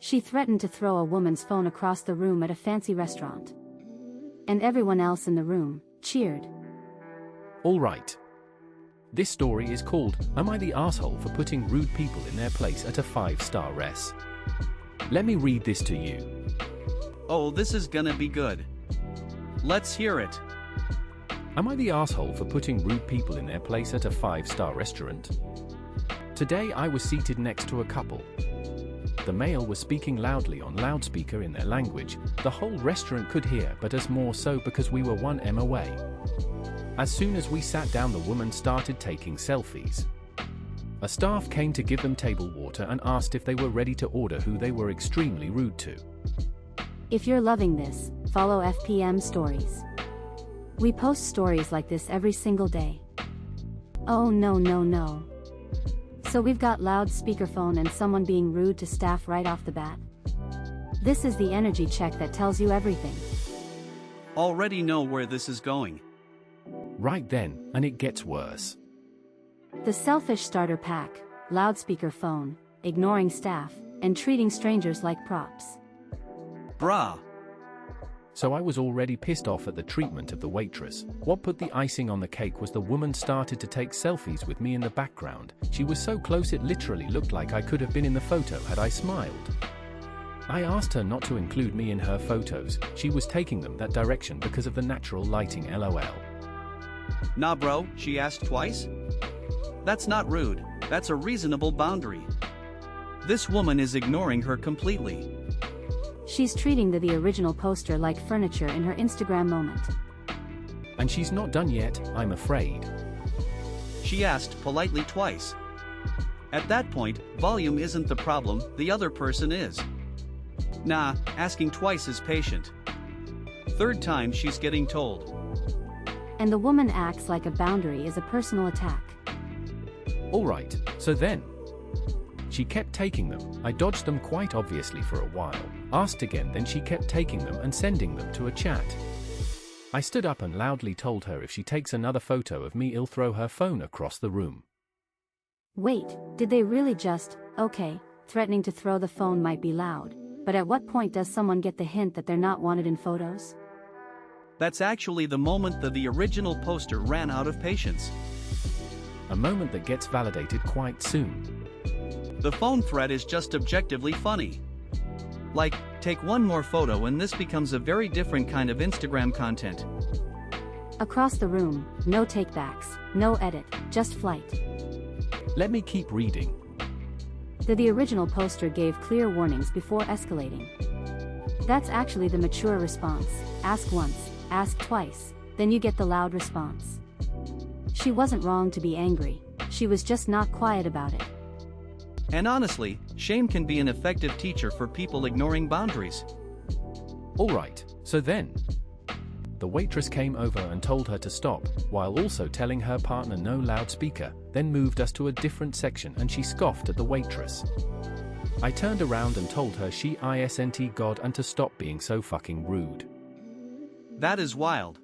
She threatened to throw a woman's phone across the room at a fancy restaurant. And everyone else in the room cheered. All right. This story is called, Am I the Asshole for Putting Rude People in Their Place at a 5-Star Res? Let me read this to you. Oh, this is gonna be good. Let's hear it. Am I the asshole for putting rude people in their place at a 5-star restaurant? Today I was seated next to a couple. The male was speaking loudly on loudspeaker in their language. The whole restaurant could hear, but us more so because we were 1 m away. As soon as we sat down, the woman started taking selfies. A staff came to give them table water and asked if they were ready to order, who they were extremely rude to. If you're loving this, follow FPM Stories. We post stories like this every single day. Oh no. So we've got loud speakerphone and someone being rude to staff right off the bat. This is the energy check that tells you everything. Already know where this is going. Right then, and it gets worse. The selfish starter pack, loudspeaker phone, ignoring staff, and treating strangers like props. Brah. So I was already pissed off at the treatment of the waitress. What put the icing on the cake was the woman started to take selfies with me in the background. She was so close it literally looked like I could have been in the photo had I smiled. I asked her not to include me in her photos. She was taking them that direction because of the natural lighting, lol. Nah bro, she asked twice? That's not rude, that's a reasonable boundary. This woman is ignoring her completely. She's treating the original poster like furniture in her Instagram moment. And she's not done yet, I'm afraid. She asked politely twice. At that point, volume isn't the problem, the other person is. Nah, asking twice is patient. Third time she's getting told. And the woman acts like a boundary is a personal attack. Alright, so then. She kept taking them. I dodged them quite obviously for a while. Asked again, then she kept taking them and sending them to a chat. I stood up and loudly told her if she takes another photo of me, I'll throw her phone across the room. Wait, did they really just, okay, threatening to throw the phone might be loud, but at what point does someone get the hint that they're not wanted in photos? That's actually the moment that the original poster ran out of patience. A moment that gets validated quite soon. The phone threat is just objectively funny. Like, take one more photo and this becomes a very different kind of Instagram content. Across the room, no takebacks, no edit, just flight. Let me keep reading. The original poster gave clear warnings before escalating. That's actually the mature response. Ask once, ask twice, then you get the loud response. She wasn't wrong to be angry, she was just not quiet about it. And honestly, shame can be an effective teacher for people ignoring boundaries. Alright, so then. The waitress came over and told her to stop, while also telling her partner no loudspeaker, then moved us to a different section and she scoffed at the waitress. I turned around and told her she isn't God and to stop being so fucking rude. That is wild.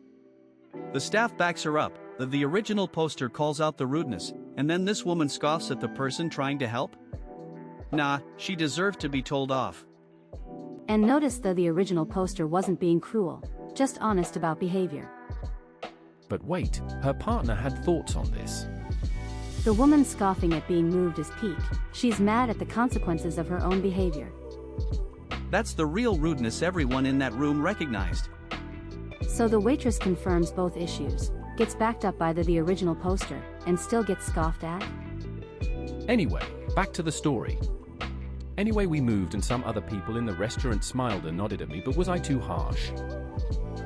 The staff backs her up, the original poster calls out the rudeness, and then this woman scoffs at the person trying to help? Nah, she deserved to be told off. And notice the original poster wasn't being cruel, just honest about behavior. But wait, her partner had thoughts on this. The woman scoffing at being moved is peak. She's mad at the consequences of her own behavior. That's the real rudeness everyone in that room recognized. So the waitress confirms both issues, gets backed up by the original poster, and still gets scoffed at? Anyway, back to the story. Anyway, we moved and some other people in the restaurant smiled and nodded at me, but was I too harsh?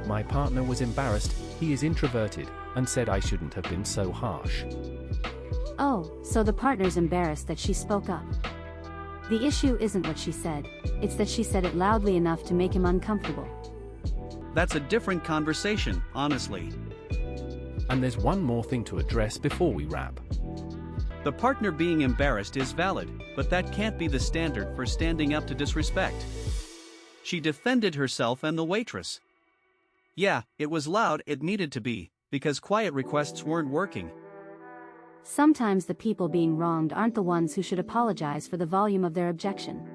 My partner was embarrassed, he is introverted, and said I shouldn't have been so harsh. Oh, so the partner's embarrassed that she spoke up. The issue isn't what she said, it's that she said it loudly enough to make him uncomfortable. That's a different conversation, honestly. And there's one more thing to address before we wrap. The partner being embarrassed is valid, but that can't be the standard for standing up to disrespect. She defended herself and the waitress. Yeah, it was loud, it needed to be, because quiet requests weren't working. Sometimes the people being wronged aren't the ones who should apologize for the volume of their objection.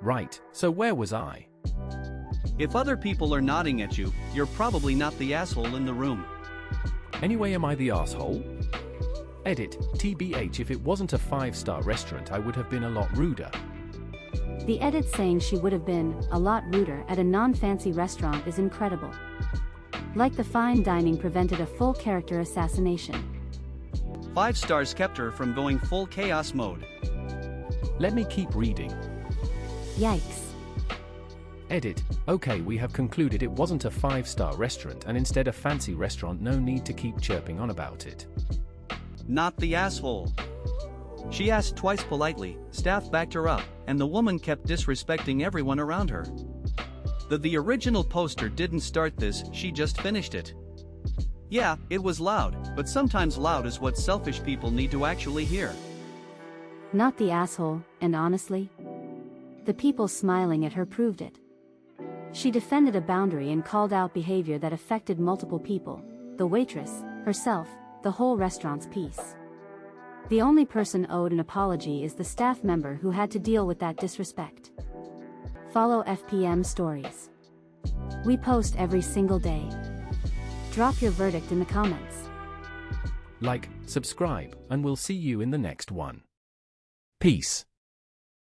Right, so where was I? If other people are nodding at you, you're probably not the asshole in the room. Anyway, am I the asshole? Edit, TBH, if it wasn't a 5-star restaurant I would have been a lot ruder. The edit saying she would have been a lot ruder at a non-fancy restaurant is incredible. Like the fine dining prevented a full character assassination. 5 stars kept her from going full chaos mode. Let me keep reading. Yikes. Edit, okay, we have concluded it wasn't a 5-star restaurant and instead a fancy restaurant. No need to keep chirping on about it. Not the asshole. She asked twice politely, staff backed her up, and the woman kept disrespecting everyone around her. The original poster didn't start this, she just finished it. Yeah, it was loud, but sometimes loud is what selfish people need to actually hear. Not the asshole, and honestly, the people smiling at her proved it. She defended a boundary and called out behavior that affected multiple people, the waitress, herself, the whole restaurant's peace. The only person owed an apology is the staff member who had to deal with that disrespect. Follow FPM Stories. We post every single day. Drop your verdict in the comments. Like, subscribe, and we'll see you in the next one. Peace.